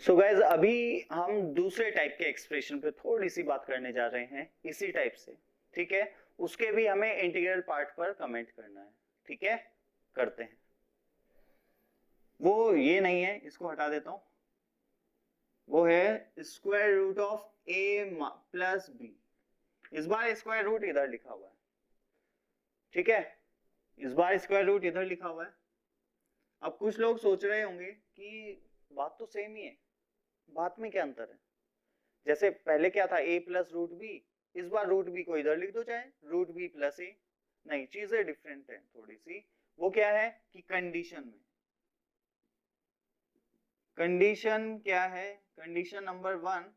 So guys अभी हम दूसरे टाइप के एक्सप्रेशन पे थोड़ी सी बात करने जा रहे हैं इसी टाइप से। ठीक है, उसके भी हमें इंटीग्रल पार्ट पर कमेंट करना है। ठीक है, करते हैं। वो ये नहीं है, इसको हटा देता हूं। वो है square root of a plus b. इस बार स्क्वायर रूट इधर लिखा हुआ है। ठीक है, इस बार स्क्वायर रूट इधर लिखा हुआ है। अब कुछ लोग सोच रहे होंगे कि बात तो सेम ही है, बात में क्या अंतर है। जैसे पहले क्या था, a प्लस रूट बी, इस बार रूट बी को इधर लिख दो, चाहे रूट बी प्लस ए। नहीं, चीजें डिफरेंट है थोड़ी सी। वो क्या है कि कंडीशन में, कंडीशन क्या है, कंडीशन नंबर 1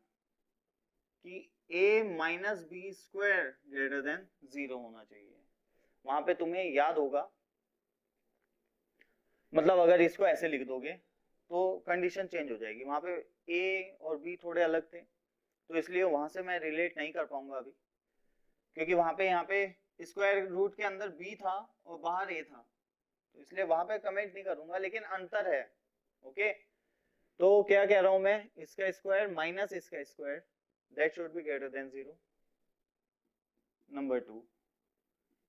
कि a minus b square greater than 0 होना चाहिए। वहां पे तुम्हें याद होगा, मतलब अगर इसको ऐसे लिख दोगे तो कंडीशन चेंज हो जाएगी। वहां पे a और b थोड़े अलग थे, तो इसलिए वहां से मैं रिलेट नहीं कर पाऊंगा अभी, क्योंकि वहां पे यहाँ पे स्क्वायर रूट के अंदर b था और बाहर a था, तो इसलिए वहां पे कमेंट नहीं करूंगा, लेकिन अंतर है। ओके, तो क्या कह रहा हूं मैं, इसका स्क्वायर माइनस इसका square, that should be greater than 0। Number 2,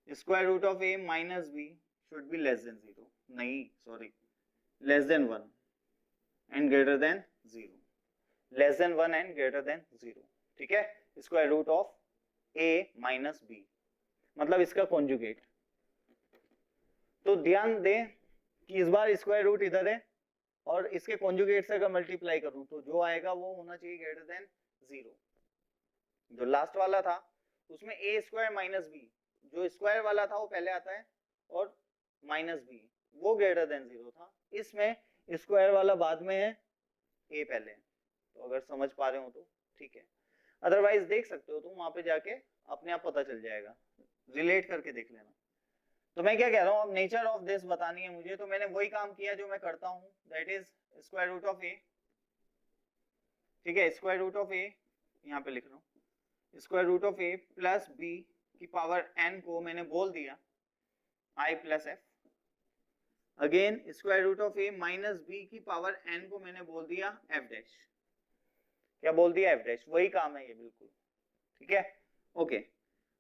square root of a minus b should be less than 0, नहीं sorry, less than 1 and greater than 0, less than 1 and greater than 0। ठीक है, square root of a minus b मतलब इसका conjugate. तो ध्यान दें कि इस बार स्क्वायर रूट इधर है और इसके कॉन्जुगेट से अगर मल्टीप्लाई करूं तो जो आएगा वो होना चाहिए ग्रेटर देन 0। जो लास्ट वाला था उसमें a स्क्वायर माइनस बी, जो स्क्वायर वाला था वो पहले आता है, और माइनस बी वो ग्रेटर देन 0 था। इसमें स्क्वायर वाला बाद में है, a पहले है। तो अगर समझ पा रहे हो तो ठीक है, अदरवाइज देख सकते हो तुम वहां पे जाके, अपने आप पता चल जाएगा, रिलेट करके देख लेना। तो मैं क्या कह रहा हूँ, अब नेचर ऑफ दिस बतानी है मुझे, तो मैंने वही काम किया जो मैं करता हूँ, that is square root of a. ठीक है, स्क्वायर रूट ऑफ ए यहाँ पे लिख रहा हूँ, square root of a plus b की पावर एन को मैंने बोल दिया I plus F. Again square root of a minus b की पावर एन को मैंने बोल दिया एफ डैश। क्या बोल दिया, एफ डैश। वही काम है ये बिल्कुल। ठीक है, ओके।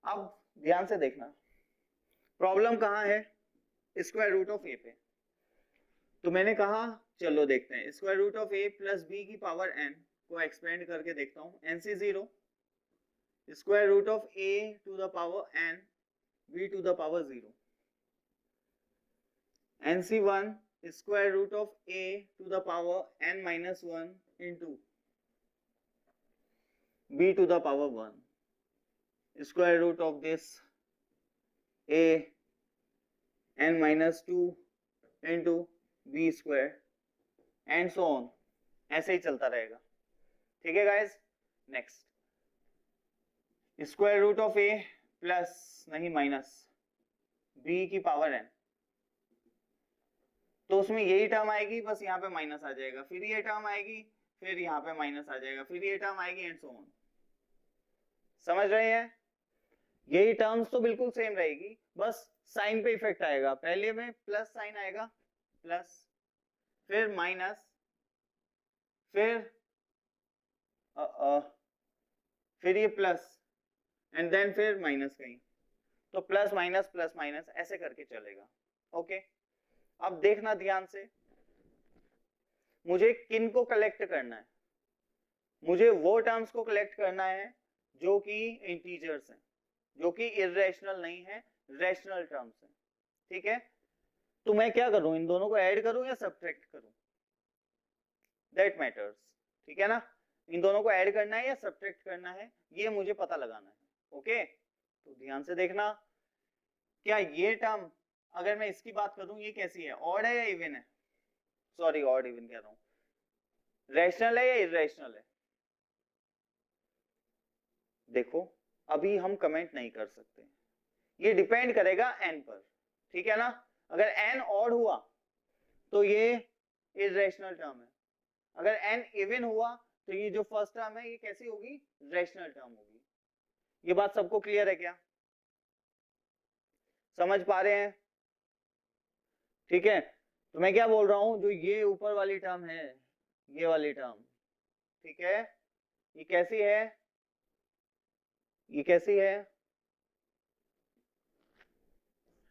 अब ध्यान से देखना, प्रॉब्लम कहाँ है, स्क्वायर रूट ऑफ ए पे। तो मैंने कहा चलो देखते हैं, square root of a plus b की पावर एन को एक्सपेंड करके देखता हूँ, n c 0, square root of a to the power n b to the power 0, n c 1 square root of a to the power n minus 1 into b to the power 1, square root of this a n minus 2 into b square and so on, ऐसे ही चलता रहेगा। ठीक है guys, next square root of a plus नहीं minus b की power n, तो उसमें यही टर्म आएगी, बस यहाँ पे माइनस आ जाएगा, फिर ये टर्म आएगी, फिर यहाँ पे माइनस आ जाएगा, फिर ये टर्म आएगी एंड सो ऑन। समझ रहे हैं, यही टर्म्स तो बिल्कुल सेम रहेगी, बस साइन पे इफेक्ट आएगा। पहले में प्लस साइन आएगा, प्लस, फिर माइनस, फिर फिर ये प्लस एंड देन फिर माइनस कहीं, तो प्लस माइनस ऐसे करके चलेगा। ओके, अब देखना ध्यान से, मुझे किन को कलेक्ट करना है, मुझे वो टर्म्स को कलेक्ट करना है जो कि इंटीजर्स हैं, जो कि इरेशनल नहीं है, रैशनल टर्म्स हैं। ठीक है, तो मैं क्या करूं, इन दोनों को ऐड करूं या सब्ट्रैक्ट करूं, दैट मैटर्स। ठीक है ना, इन दोनों को ऐड करना है या सब्ट्रैक्ट करना है, ये मुझे पता लगाना है। ओके, तो ध्यान से देखना, क्या ये टर्म, अगर मैं इसकी बात करूं, ये कैसी है, ऑड है या इवन है, सॉरी ऑड इवन कह रहा हूं, रैशनल है या इरेशनल है। देखो अभी हम कमेंट नहीं कर सकते, ये डिपेंड करेगा एन पर। ठीक है ना, अगर एन ऑड हुआ तो ये इरेशनल टर्म है, अगर एन इवन हुआ तो ये जो फर्स्ट टर्म है ये कैसी होगी, रैशनल टर्म होगी। ये बात सबको क्लियर है क्या, समझ पा रहे हैं। ठीक है, तो मैं क्या बोल रहा हूं, जो ये ऊपर वाली टर्म है, ये वाली टर्म, ठीक है, ये कैसी है, ये कैसी है,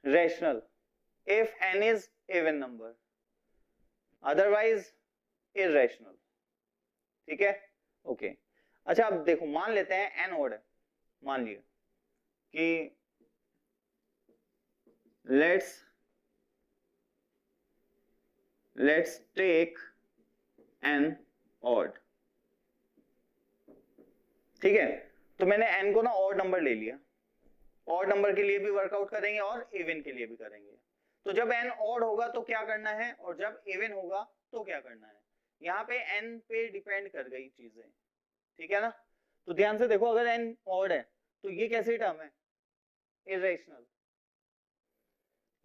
rational if n is even number, otherwise irrational, ठीक है, ओके। अच्छा अब देखो, मान लेते हैं n ऑड है, मान लिया कि लेट्स टेक n ऑड, ठीक है, तो मैंने n को ना ऑड नंबर ले लिया, ऑड नंबर के लिए भी वर्कआउट करेंगे और इवन के लिए भी करेंगे। तो जब n ऑड होगा तो क्या करना है और जब इवन होगा तो क्या करना है, यहाँ पे n पे डिपेंड कर गई चीजें, ठीक है ना। तो ध्यान से देखो, अगर n ऑड है तो ये कैसी टर्म है, इररेशनल,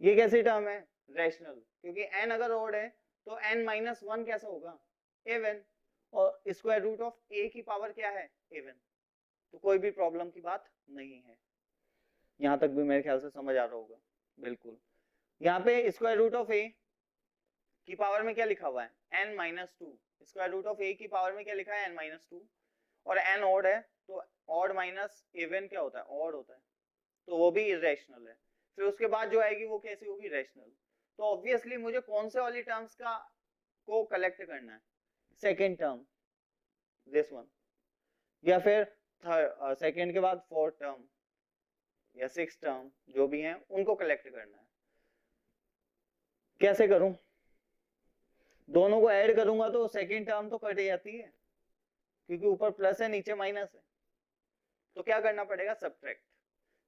ये कैसी टर्म है, रैशनल, क्योंकि n अगर ऑड है तो n माइनस वन कैसा होगा, इवन, और स्क्वायर रूट ऑफ a की पावर क्या है, इवन, तो कोई भी प्रॉब्लम की बात नहीं है। यहां तक भी मेरे ख्याल से समझ आ रहा होगा, बिल्कुल। यहाँ पे स्क्वायर रूट ऑफ a की पावर में क्या लिखा हुआ है, n minus two, square root of a की पावर में क्या लिखा है, n माइनस टू, और n ऑड है तो ऑड माइनस इवन क्या होता है, ऑड होता है, तो वो भी इररेशनल है। फिर उसके बाद जो आएगी वो कैसी होगी, रैशनल। तो ऑब्वियसली मुझे कौन से वाली टर्म्स का को कलेक्ट करना है, सेकेंड टर्म, दिस वन, या फिर सेकेंड के बाद फोर्थ टर्म या सिक्स टर्म, जो भी हैं उनको कलेक्ट करना है। कैसे करूं, दोनों को ऐड करूंगा तो सेकेंड टर्म तो कट जाती है, क्योंकि ऊपर प्लस है नीचे माइनस है, तो क्या करना पड़ेगा, सब्ट्रैक्ट।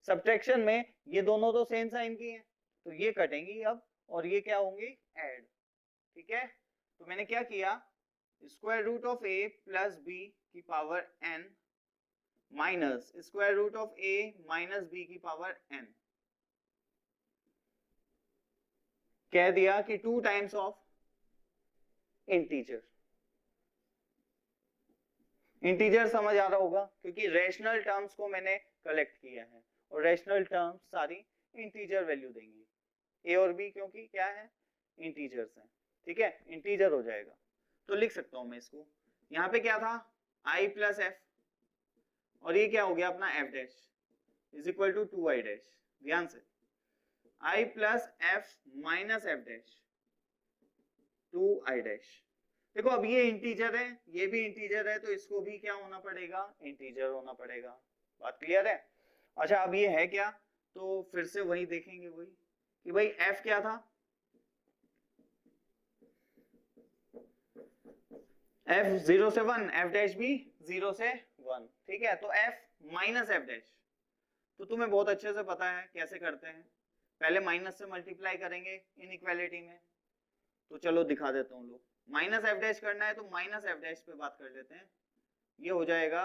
सब्ट्रैक्शन में ये दोनों तो सेम साइन की हैं, तो ये कटेंगी अब और ये क्या होंगी, ऐड, ठीक है। तो मैंने क्या किया, square root of a plus b की power n minus square root of a minus b की पावर n, कह दिया कि 2 टाइम्स ऑफ इंटीजर। इंटीजर समझ आ रहा होगा, क्योंकि रैशनल टर्म्स को मैंने कलेक्ट किया है और रैशनल टर्म्स सारी इंटीजर वैल्यू देंगी, a और b क्योंकि क्या है, इंटीजर्स हैं, ठीक है, इंटीजर हो जाएगा। तो लिख सकता हूं मैं इसको, यहाँ पे क्या था, i प्लस एफ, और ये क्या हो गया अपना f dash is equal to 2i dash. ध्यान से, i plus f minus f dash 2i dash. देखो अब ये इंटीजर है, ये भी इंटीजर है, तो इसको भी क्या होना पड़ेगा, इंटीजर होना पड़ेगा। बात क्लियर है। अच्छा अब ये है क्या, तो फिर से वही देखेंगे, वही कि भाई f क्या था, f 0 से 1, f डैश भी 0 से 1, ठीक है। तो f माइनस एफ डैश, तो तुम्हें बहुत अच्छे से पता है कैसे करते हैं, पहले माइनस से मल्टीप्लाई करेंगे इनइक्वालिटी में। तो चलो दिखा देता हूँ, लो माइनस एफ डैश करना है तो माइनस एफ डैश पे बात कर लेते हैं, ये हो जाएगा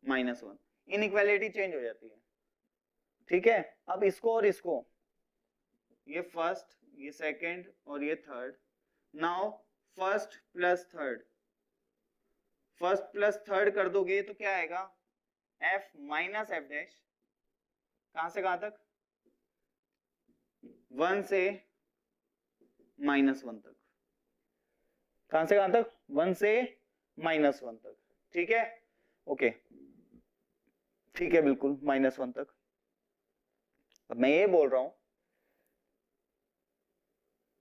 माइनस वन, इनइक्वालिटी चेंज हो जाती है, ठीक है। अब इसको और इसको, ये फर्स्ट, ये सेकंड और ये third, now first plus third, first plus third कर दोगे तो क्या आएगा, f माइनस एफ डैश, कहां से कहां तक, 1 से माइनस वन तक, कहां से कहां तक, 1 से माइनस वन तक, ठीक है, ओके, ठीक है, बिल्कुल माइनस वन तक। अब मैं ये बोल रहा हूं,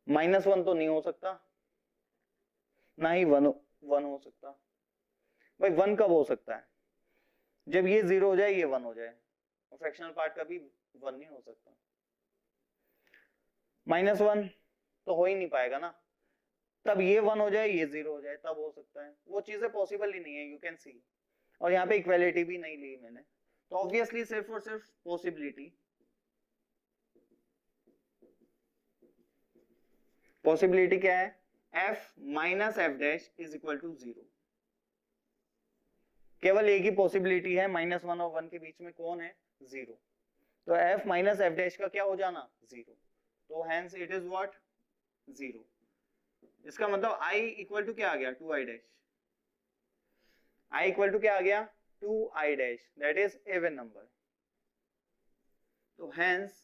माइनस वन तो नहीं हो सकता, ना ही वन हो सकता। भाई वन कब हो सकता है, जब ये 0 हो जाए, ये 1 हो जाए, और फ्रैक्शनल पार्ट कभी 1 नहीं हो सकता। माइनस वन तो हो ही नहीं पाएगा ना, तब ये 1 हो जाए, ये 0 हो जाए, तब हो सकता है, वो चीजें पॉसिबल ही नहीं है, यू कैन सी। और यहाँ पे इक्वालिटी भी नहीं ली मैंने, तो ऑब्वियसली सिर्फ और सिर्फ पॉसिबिलिटी, पॉसिबिलिटी क्या है, f minus f dash is equal to 0, केवल एक ही पॉसिबिलिटी है, माइनस वन और वन के बीच में कौन है, 0, तो f माइनस एफ डैश का क्या हो जाना, 0, तो हेंस इट इज व्हाट, 0। इसका मतलब i इक्वल टू क्या आ गया, 2i dash, i equal to क्या आ गया, 2i dash, that is even number. तो hence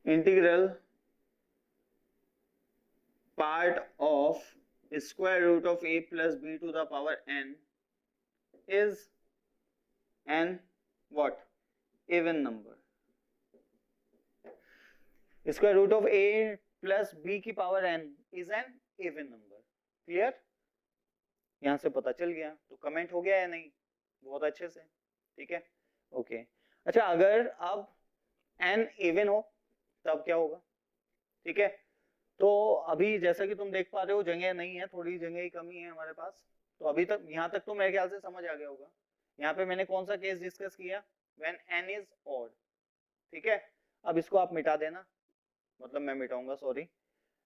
integral part of square root of a plus b to the power n is an what? Even number. Square root of a plus b की power n is an even number. Clear? यहां से पता चल गया, तो comment हो गया या नहीं? बहुत अच्छे से, ठीक है, ओके। अच्छा, अगर अब n इवन हो तब क्या होगा? ठीक है, तो अभी जैसा कि तुम देख पा रहे हो जगह नहीं है, थोड़ी जगह की कमी है हमारे पास, तो अभी तक यहाँ तक तो मेरे ख्याल से समझ आ गया होगा। यहाँ पे मैंने कौन सा केस डिस्कस किया? व्हेन n इज ऑड, ठीक है। अब इसको आप मिटा देना, मतलब मैं मिटाऊंगा, सॉरी,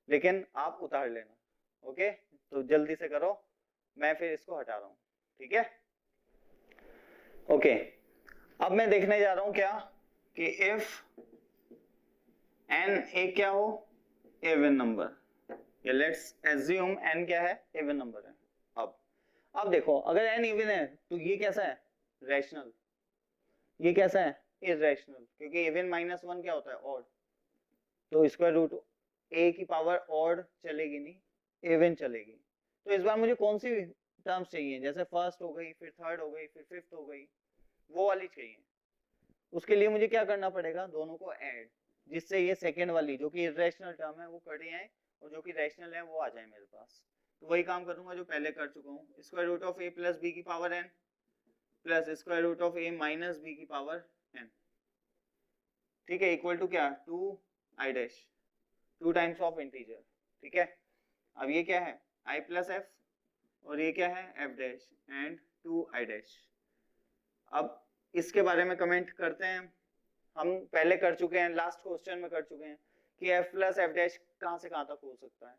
लेकिन आप उतार लेना, ओके। तो जल्दी से करो, मैं फिर इसको हटा रहा हूँ, ठीक है, ओके। अब मैं देखने जा रहा हूँ क्या कि इफ n एक क्या हो? इवन नंबर, या लेट्स एज्यूम n क्या है? इवन नंबर है। अब देखो, अगर n इवन है तो ये कैसा है? रैशनल। ये कैसा है? इररेशनल, क्योंकि इवन माइनस वन क्या होता है? ऑड। तो स्क्वायर रूट a की पावर ऑड चलेगी नहीं, इवन चलेगी। तो इस बार मुझे कौन सी टर्म्स चाहिए? जैसे फर्स्ट हो गई, फिर थर्ड हो गई, फिर फिफ्थ हो गई, वो वाली चाहिए। उसके लिए मुझे क्या करना पड़ेगा? दोनों को ऐड, जिससे ये सेकेंड वाली जो कि इररेशनल टर्म है वो कट जाए और जो कि रैशनल है वो आ जाए मेरे पास। तो वही काम करूंगा जो पहले कर चुका हूँ। Square root of a plus b की power n plus square root of a minus b की पावर n, ठीक है, इक्वल टू क्या? 2i dash, 2 times of integer, ठीक है। अब ये क्या है? i प्लस एफ, और ये क्या है? f dash and 2i dash. अब इसके बारे में कमेंट करते हैं। हम पहले कर चुके हैं, लास्ट क्वेश्चन में कर चुके हैं कि f प्लस एफ डैश कहाँ से कहाँ तक हो सकता है।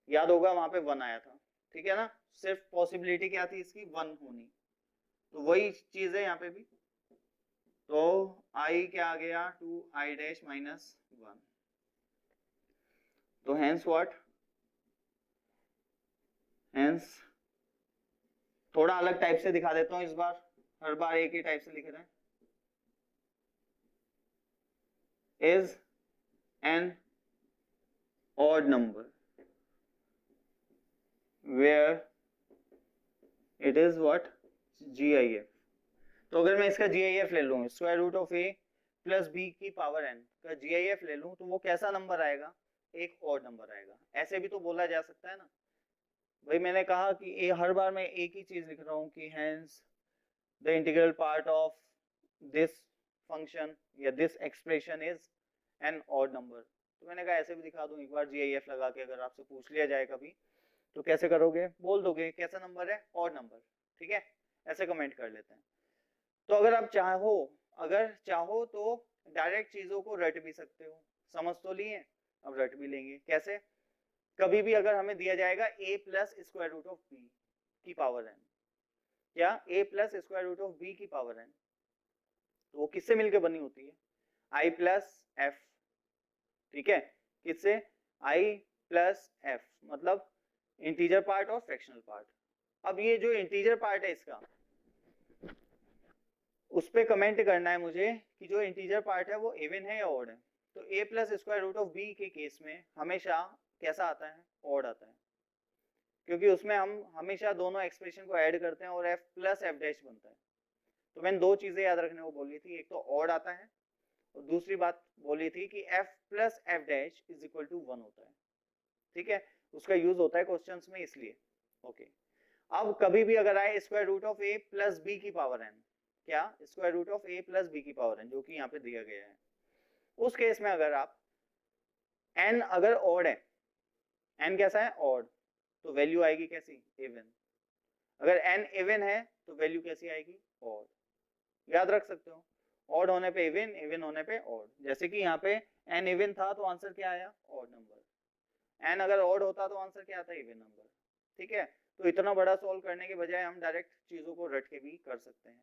याद होगा वहां पे 1 आया था, ठीक है ना। सिर्फ पॉसिबिलिटी क्या थी इसकी? 1 होनी। तो वही चीज है यहाँ पे भी। तो i क्या आ गया? 2i dash minus 1। तो हेंस व्हाट? हेंस थोड़ा अलग टाइप से दिखा देता हूँ इस बार, हर बार एक ही टाइप से लिख रहे हैं। is an odd number where it is what? GIF। तो अगर मैं इसका GIF ले लूं, square root of a plus b की पावर n का GIF ले लूं, तो वो कैसा नंबर आएगा? एक ऑड नंबर आएगा। ऐसे भी तो बोला जा सकता है ना। वही मैंने कहा कि हर बार मैं एक ही चीज लिख रहा हूँ कि hence the integral part of this function या this expression is an odd number। तो मैंने कहा ऐसे भी दिखा दूं एक बार GIF लगा के, अगर आपसे पूछ लिया जाए कभी तो कैसे करोगे? बोल दोगे कैसा नंबर है? ऑड नंबर, ठीक है, ऐसे कमेंट कर लेते हैं। तो अगर आप चाहो तो डायरेक्ट चीजों को रट भी सकते हो, समझ तो लिए, अब रट भी लेंगे। कैसे? कभी भी अगर हमें दिया जाएगा a plus square root of b की पावर n, क्या? a plus square root of b की पावर n, तो वो किससे मिलकर बनी होती है? i प्लस f, ठीक है, किससे? i प्लस f, मतलब इंटीजर पार्ट और फ्रैक्शनल पार्ट। अब ये जो इंटीजर पार्ट है इसका, उस पे कमेंट करना है मुझे कि जो इंटीजर पार्ट है वो इवन है या ऑड है। तो a plus square root of b के केस में हमेशा कैसा आता है? ऑड आता है, क्योंकि उसमें हम हमेशा दोनों एक्सप्रेशन को ऐड करते हैं और f प्लस एफ डैश बनता है। तो मैंने दो चीजें याद रखने को बोली थी, एक तो ऑड आता है और दूसरी बात बोली थी कि f plus f dash is equal to 1 होता है, ठीक है, उसका यूज होता है क्वेश्चंस में, इसलिए ओके। अब कभी भी अगर आए square root of a plus b की पावर n, क्या? Square root of a plus b की पावर n, जो कि यहाँ पे दिया गया है, उस केस में अगर आप n अगर ऑड है, n कैसा है? ऑड, तो वैल्यू आएगी कैसी? इवन। अगर n इवन है तो वैल्यू कैसी आएगी? ऑड। याद रख सकते हो, ऑड होने पे इवन, इवन होने पे ऑड। जैसे कि यहाँ पे n इवन था तो आंसर क्या आया? Odd number. n अगर ऑड होता तो आंसर क्या आता? इवन नंबर, ठीक है। तो इतना बड़ा सॉल्व करने के बजाय हम डायरेक्ट चीजों को रट के भी कर सकते हैं,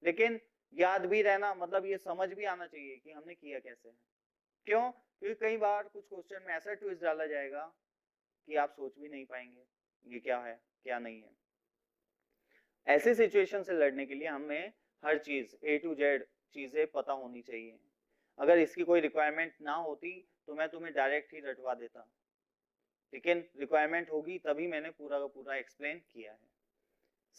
लेकिन याद भी रहना, मतलब ये समझ भी आना चाहिए कि हमने किया कैसे है। क्यों? क्योंकि कई बार कुछ क्वेश्चन में ऐसा ट्विस्ट डाला जाएगा कि आप सोच भी नहीं पाएंगे ये क्या है क्या नहीं है। ऐसे सिचुएशन से लड़ने के लिए हमें हर चीज A to Z चीजें पता होनी चाहिए। अगर इसकी कोई रिक्वायरमेंट ना होती तो मैं तुम्हें डायरेक्ट ही रटवा देता लेकिन रिक्वायरमेंट होगी तभी मैंने पूरा का पूरा एक्सप्लेन किया है।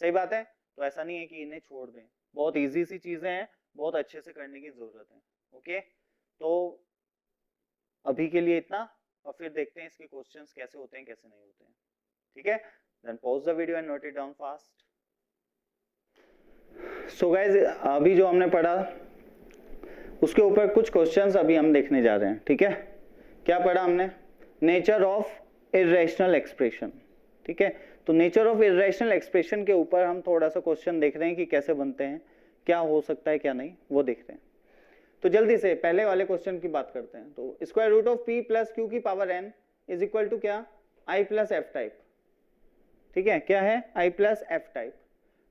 सही बात है। तो ऐसा नहीं है कि इन्हें छोड़ दें, बहुत इजी सी चीजें हैं, बहुत अच्छे से करने की जरूरत है। ओके, तो अभी के लिए इतना, और फिर देखते हैं इसके क्वेश्चंस कैसे होते हैं कैसे नहीं होते हैं। ठीक है, then pause the video and note it down fast. So guys, अभी जो हमने पढ़ा उसके ऊपर कुछ क्वेश्चंस अभी हम देखने जा रहे हैं। ठीक है, क्या पढ़ा हमने? Nature of irrational expression. ठीक है, तो नेचर ऑफ इर्रेशनल एक्सप्रेशन के ऊपर हम थोड़ा सा क्वेश्चन देख रहे हैं कि कैसे बनते हैं, क्या हो सकता है क्या नहीं, वो देख रहे हैं। तो जल्दी से पहले वाले क्वेश्चन की बात करते हैं। तो square root of p plus Q की power n is equal to क्या? i plus F type. ठीक है, क्या है? i plus F type,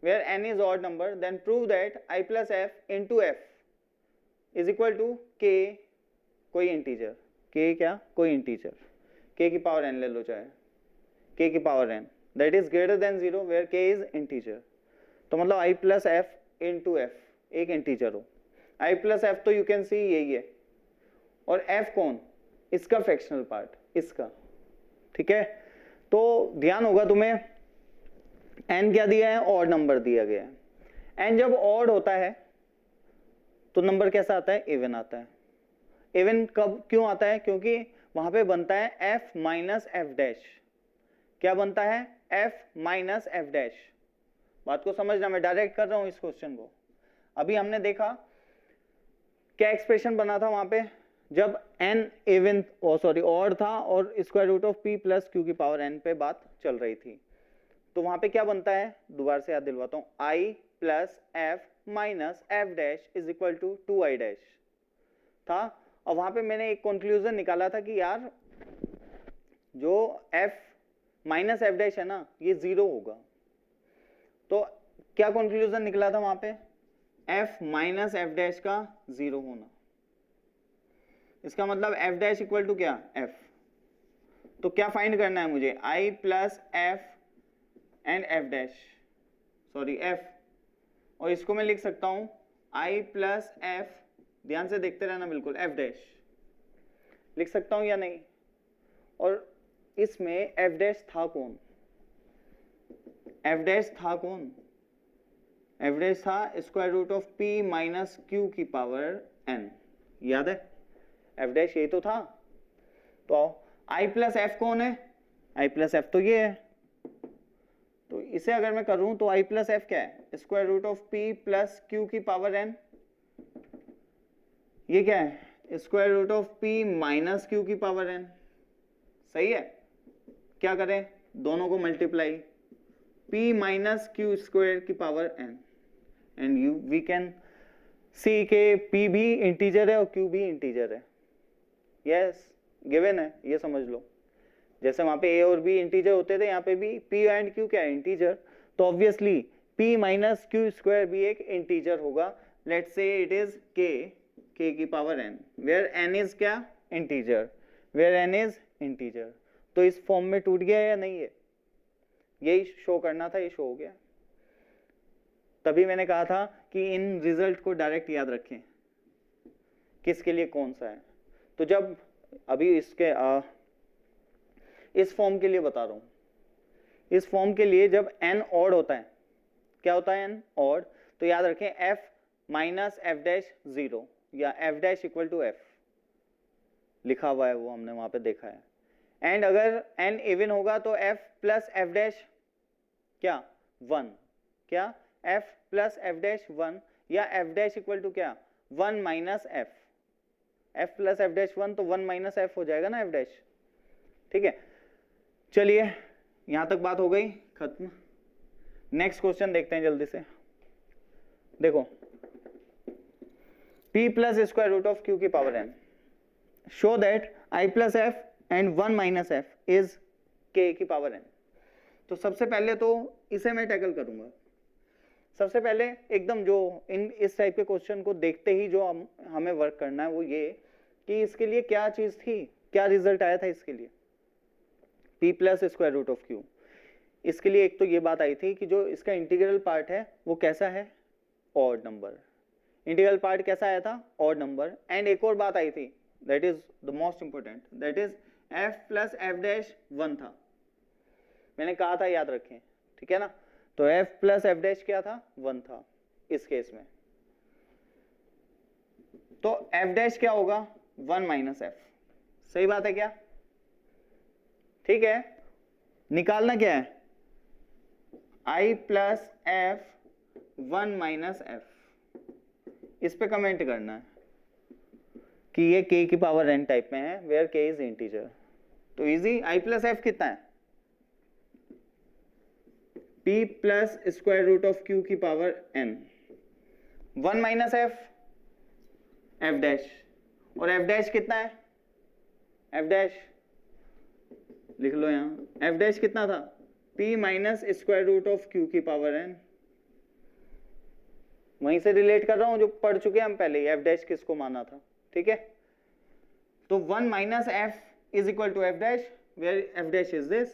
where n is odd number, then prove that i plus F into F is equal to k कोई integer, k क्या? कोई integer, k की power n ले लो, चाहे k की power n that is greater than 0 where k is integer. तो मतलब i plus F into F एक इंटीजर हो, i प्लस एफ तो यू कैन सी यही है, और f कौन? इसका फ्रैक्शनल पार्ट, इसका। ठीक है, तो ध्यान होगा तुम्हें n क्या दिया है? ऑड नंबर दिया गया है। n जब ऑड होता है तो नंबर कैसा आता है? इवन आता है। इवन कब क्यों आता है? क्योंकि वहां पे बनता है f माइनस एफ डैश। क्या बनता है? f minus f dash. बात को समझना, मैं डायरेक्ट कर रहा हूं इस क्वेश्चन को। अभी हमने देखा क्या एक्सप्रेशन बना था वहां पे, जब n इवन ऑड था और square root of p plus Q की पावर n पे बात चल रही थी। तो वहां पे क्या बनता है? दोबारा से याद दिलवाता हूं, i plus f minus f dash is equal to 2i dash था। और वहां पे मैंने एक कंक्लूजन निकाला था कि यार जो f माइनस एफ डैश है ना, ये 0 होगा। तो क्या कंक्लूजन निकला था वहां पे? f माइनस एफ डैश का 0 होना। इसका मतलब f डैश इक्वल टू क्या? f। तो क्या फाइंड करना है मुझे? i plus f and F dash, sorry f, और इसको मैं लिख सकता हूं i प्लस एफ, ध्यान से देखते रहना बिल्कुल, एफ डैश लिख सकता हूं या नहीं? और इसमें एफ डैश था कौन? एफ डैश था कौन? एफ डैश था square root of p minus Q की पावर n, याद है? एफ डैश ये तो था। तो i प्लस एफ कौन है? i प्लस एफ तो ये है। तो इसे अगर मैं करूं तो i प्लस एफ क्या है? Square root of p plus Q की पावर n। ये क्या है? Square root of p minus Q की पावर n। सही है। क्या करें? दोनों को multiply, p minus Q square की power n, and you we can see के p भी इंटीजर है और q भी इंटीजर है। यस, गिवन है, ये समझ लो। जैसे वहां पे a और b इंटीजर होते थे, यहाँ पे भी p एंड q क्या है? इंटीजर। तो obviously p minus Q square भी एक इंटीजर होगा। Let's say it is k की power n, where n is क्या? Integer, where n is integer. तो इस फॉर्म में टूट गया या नहीं है? यही शो करना था, ये शो हो गया। तभी मैंने कहा था कि इन रिजल्ट को डायरेक्ट याद रखें, किसके लिए कौन सा है। तो जब अभी इसके इस फॉर्म के लिए बता रहा हूं, इस फॉर्म के लिए जब n ऑड होता है, क्या होता है? n ऑड, तो याद रखें f माइनस एफ डैश 0 या f dash equal to f लिखा हुआ है, वो हमने वहां पे देखा है। एंड अगर n इवन होगा तो f प्लस एफ डैश क्या? 1। क्या? f प्लस एफ डैश 1, या f डैश इक्वल टू क्या? 1 minus f। f plus f dash 1 तो 1 माइनस f हो जाएगा ना f डैश। ठीक है, चलिए यहां तक बात हो गई, खत्म। नेक्स्ट क्वेश्चन देखते हैं जल्दी से। देखो, p plus square root of q की power n, show that i plus f and 1 minus f is k की पावर n। तो सबसे पहले तो इसे मैं टैकल करूंगा। सबसे पहले एकदम जो इस टाइप के क्वेश्चन को देखते ही जो हमें वर्क करना है वो ये कि इसके लिए क्या चीज थी, क्या रिजल्ट आया था इसके लिए, p plus square root of q। इसके लिए एक तो ये बात आई थी कि जो इसका इंटीग्रल पार्ट है वो कैसा है? Odd number. इंटीग्रल पार्ट कैसा आया था? Odd number. एंड एक और बात आई थी, that is the most important, that is f plus f dash 1 था, मैंने कहा था याद रखें, ठीक है ना। तो f प्लस एफ डैश क्या था, 1 था इस केस में। तो f डैश क्या होगा, 1 माइनस एफ, सही बात है क्या, ठीक है। निकालना क्या है, i plus F 1 minus F, इस पे कमेंट करना है कि ये k की पावर n टाइप में है, वेयर k इज इंटीजर। तो इजी, i प्लस एफ कितना है, p plus square root of q की power n, 1 minus f f dash, और एफ डैश कितना है, एफ डैश लिख लो यहां, एफ डैश कितना था, p minus square root of q की पावर n। वहीं से रिलेट कर रहा हूं जो पढ़ चुके हैं हम पहले ही, एफ डैश किसको माना था, ठीक है। तो 1 minus f is equal to f dash, where f dash is this,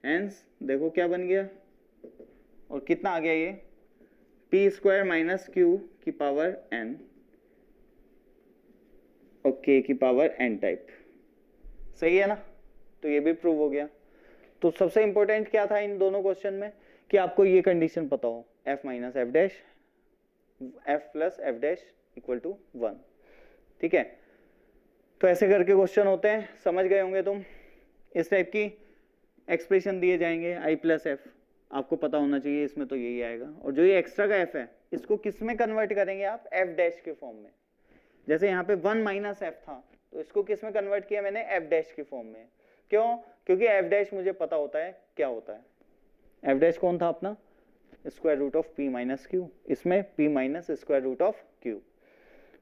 hence देखो क्या बन गया, और कितना आ गया ये, p स्क्वायर माइनस q की पावर n और k की पावर n टाइप, सही है ना। तो ये भी प्रूव हो गया। तो सबसे इंपॉर्टेंट क्या था इन दोनों क्वेश्चन में, कि आपको ये कंडीशन पता हो, f minus f dash, f plus f dash equal to 1, ठीक है। तो ऐसे करके क्वेश्चन होते हैं, समझ गए होंगे तुम। इस टाइप की एक्सप्रेशन दिए जाएंगे, i प्लस एफ आपको पता होना चाहिए, इसमें तो यही आएगा। और जो ये एक्स्ट्रा का f है, इसको किस में कन्वर्ट करेंगे आप, f डैश के फॉर्म में। जैसे यहाँ पे 1 माइनस एफ था, तो इसको किस में कन्वर्ट किया मैंने, f डैश की फॉर्म में। क्यों, क्योंकि f डैश मुझे पता होता है क्या होता है, f डैश कौन था अपना, square root of p minus q, इसमें p minus square root of q।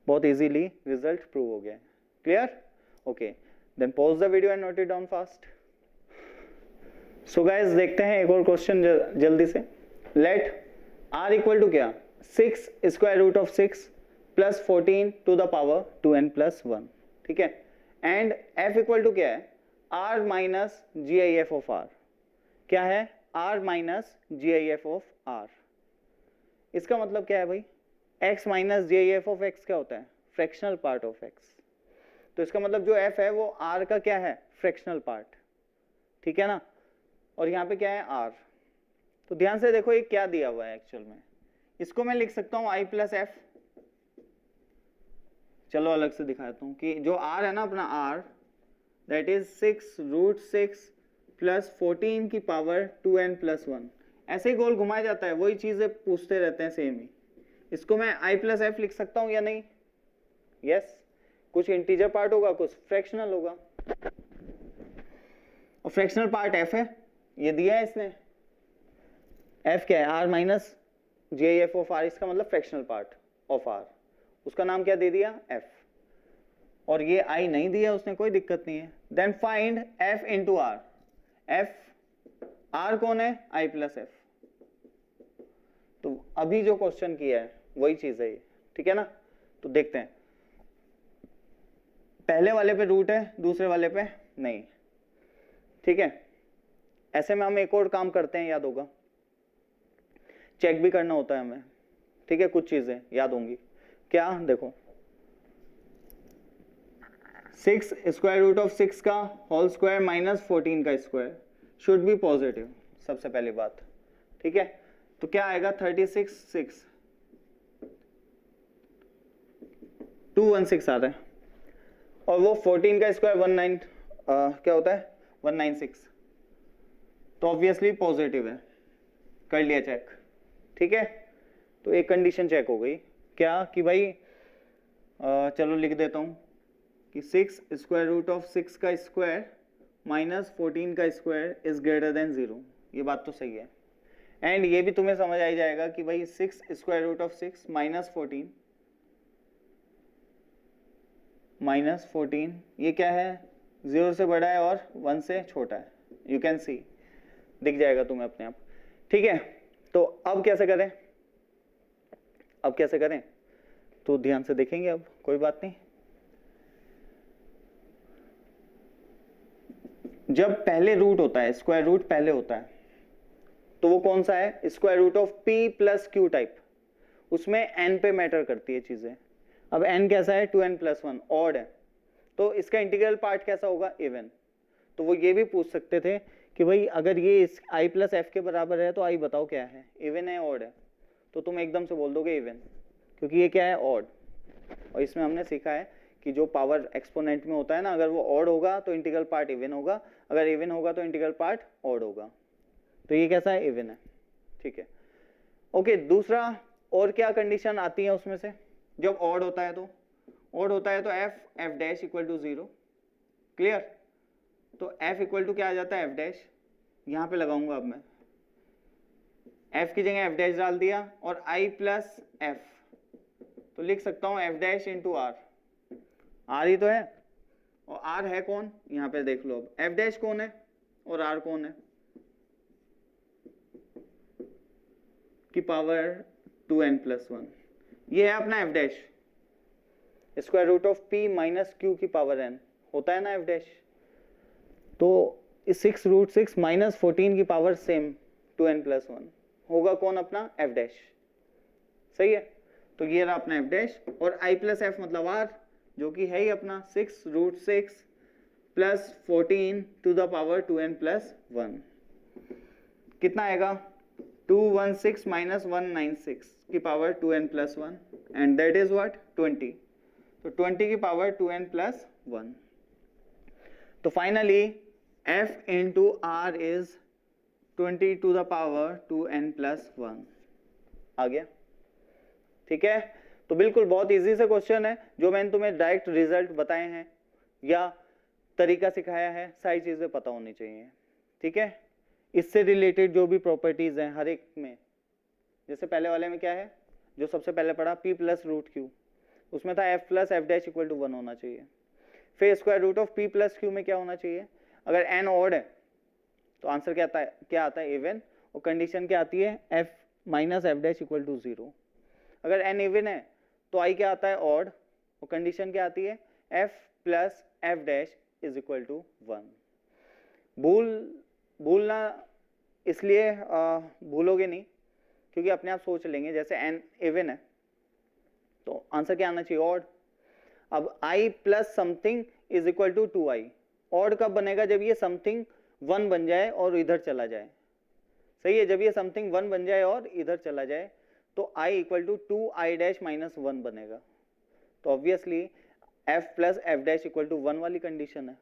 बहुत इजीली रिजल्ट प्रूव हो गया, clear, okay. Then pause the video and note it down fast. So guys देखते हैं एक और क्वेश्चन जल्दी से। लेट r इक्वल टू क्या, 6 square root of 6 plus 14 to the power 2n plus 1, ठीक है। एंड f इक्वल टू क्या है, r minus G I F of r, क्या है, r minus G I F of r। इसका मतलब क्या है भाई, x minus G I F of x क्या होता है, फ्रैक्शनल पार्ट ऑफ x। तो इसका मतलब जो f है वो r का क्या है, फ्रैक्शनल पार्ट, ठीक है ना। और यहाँ पे क्या है, r। तो ध्यान से देखो ये क्या दिया हुआ है एक्चुअल में, इसको मैं लिख सकता हूँ i प्लस एफ, चलो अलग से दिखाता हूँ कि जो r है ना अपना r, that is 6 root 6 plus 14 की पावर 2n प्लस 1। ऐसे ही गोल घुमाया जाता है, वही चीजें पूछते रहते हैं सेम ही। इसको मैं i प्लस एफ लिख सकता हूँ या नहीं, यस। कुछ इंटीजर पार्ट होगा, कुछ फ्रैक्शनल होगा, और फ्रैक्शनल पार्ट f है, ये दिया है इसने। f क्या है, r minus G I F of r, इसका मतलब फ्रैक्शनल पार्ट ऑफ r, उसका नाम क्या दे दिया, f। और ये i नहीं दिया उसने, कोई दिक्कत नहीं है। Then find f into r, r कौन है, i प्लस एफ। तो अभी जो क्वेश्चन किया है वही चीज है ये, ठीक है ना। तो देखते हैं, पहले वाले पे रूट है, दूसरे वाले पे नहीं, ठीक है। ऐसे में हम एक और काम करते हैं, याद होगा, चेक भी करना होता है हमें, ठीक है। कुछ चीजें याद होंगी, क्या, देखो 6 स्क्वायर रूट ऑफ 6 का होल स्क्वायर माइनस 14 का स्क्वायर शुड बी पॉजिटिव, सबसे पहली बात, ठीक है। तो क्या आएगा, 36 6 216 आता है, और वो 14 का स्क्वायर 19 क्या होता है, 196, तो ऑब्वियसली पॉजिटिव है, कर लिया चेक, ठीक है। तो एक कंडीशन चेक हो गई, क्या कि भाई चलो लिख देता हूं कि 6 स्क्वायर रूट ऑफ 6 का स्क्वायर माइनस 14 का स्क्वायर इज ग्रेटर देन 0, ये बात तो सही है। एंड ये भी तुम्हें समझ आ जाएगा कि भाई 6 स्क्वायर रूट ऑफ 6 माइनस 14 ये क्या है, 0 से बड़ा है और 1 से छोटा है, यू कैन सी, दिख जाएगा तुम्हें अपने आप, ठीक है। तो अब कैसे करें, अब कैसे करें, तो ध्यान से देखेंगे, अब कोई बात नहीं। जब पहले रूट होता है, स्क्वायर रूट पहले होता है, तो वो कौन सा है, square root of p plus q type, उसमें n पे मैटर करती है चीजें। अब n कैसा है, 2n प्लस 1, ऑड है, तो इसका इंटीग्रल पार्ट कैसा होगा, इवन। तो वो ये भी पूछ सकते थे कि भाई अगर ये इस i प्लस एफ के बराबर है तो आई बताओ क्या है, इवन है ऑड है, तो तुम एकदम से बोल दोगे इवन, क्योंकि ये क्या है, ऑड। और इसमें हमने सीखा है कि जो पावर एक्सपोनेंट में होता है ना, अगर वो ऑड होगा तो इंटीग्रल पार्ट इवन होगा, अगर इवन होगा तो इंटीग्रल पार्ट ऑड होगा। तो ये कैसा है, इवन है, ठीक है। ओके, दूसरा और क्या कंडीशन आती है उसमें से, जब ऑड होता है तो, ऑड होता है तो f dash equal to 0, clear. तो एफ इक्वल टू क्या आ जाता है, एफ डैश, यहां पे लगाऊंगा अब मैं, एफ की जगह एफ डैश डाल दिया, और आई प्लस एफ, तो लिख सकता हूं F dash into R, R ही तो है, और आर है कौन, यहां पे देख लो, अब एफ डैश कौन है और आर कौन है, की पावर 2n+1, ये है अपना f dash, square root of p minus Q की पावर n होता है ना एफ डैश। तो 6 रूट 6 माइनस 14 की पावर सेम 2n+1 होगा कौन, अपना एफ डैश, सही है। तो ये रहा अपना एफ डैश, और i प्लस एफ मतलब r, जो कि है ही अपना 6 root 6 plus 14 to the power 2n+1, कितना आएगा, 216 माइनस 196 की power 2n+1, and that is what, 20, तो 20 की पावर 2n+1। तो finally f into r is 20 to the power 2n+1 आ गया, ठीक है। तो बिल्कुल बहुत इजी से क्वेश्चन है, जो मैंने तुम्हें डायरेक्ट रिजल्ट बताए हैं या तरीका सिखाया है, सारी चीजें पता होनी चाहिए, ठीक है। इससे रिलेटेड जो भी प्रॉपर्टीज हैं हर एक में, जैसे पहले वाले में क्या है, जो सबसे पहले पढ़ा p प्लस रूट क्यू, उसमें था f plus f dash equal to 1 होना चाहिए। फिर square root of p plus q में क्या होना चाहिए, अगर n ऑड है तो आंसर क्या आता है, इवन, और कंडीशन क्या आती है, f minus f dash equal to 0। अगर n इवन है तो i क्या आता है, ऑड, और कंडीशन क्या आती है, f plus f dash is equal to 1। भूलना इसलिए भूलोगे नहीं क्योंकि अपने आप सोच लेंगे, जैसे n इवन है तो आंसर क्या आना चाहिए, ऑड। अब i plus something is equal to 2i, odd कब बनेगा, जब ये समथिंग 1 बन जाए और इधर चला जाए, सही है, जब ये समथिंग 1 बन जाए और इधर चला जाए तो i equal to 2i dash minus 1 बनेगा। तो obviously f plus f dash equal to 1 वाली कंडीशन है,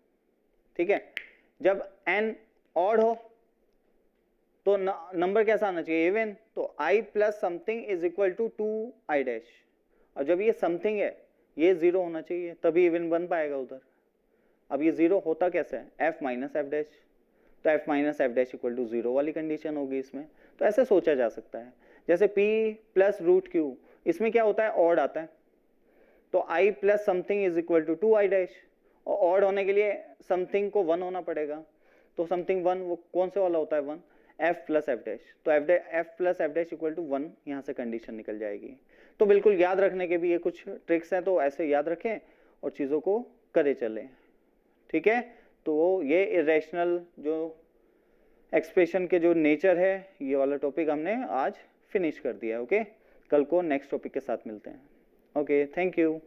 ठीक है। जब n ऑड हो तो नंबर कैसा आना चाहिए, इवन, तो i plus something is equal to 2i dash, और जब ये समथिंग है ये 0 होना चाहिए, तभी इवन बन पाएगा उधर। अब ये 0 होता कैसे है, f माइनस एफ डैश, तो f minus f dash equal to 0 वाली कंडीशन होगी इसमें। तो ऐसे सोचा जा सकता है, जैसे p प्लस रूट क्यू, इसमें क्या होता है, ऑड आता है, तो i plus something is equal to 2i dash, और ऑड होने के लिए समथिंग को 1 होना पड़ेगा, तो समथिंग 1 वो कौन से वाला होता है, 1, f प्लस एफ डैश, तो f plus f dash equal to 1, यहाँ से कंडीशन निकल जाएगी। तो बिल्कुल याद रखने के भी ये कुछ ट्रिक्स हैं, तो ऐसे याद रखें और चीज़ों को करे चलें, ठीक है। तो ये इरेशनल जो एक्सप्रेशन के जो नेचर है, ये वाला टॉपिक हमने आज फिनिश कर दिया है, ओके। कल को नेक्स्ट टॉपिक के साथ मिलते हैं, ओके, थैंक यू।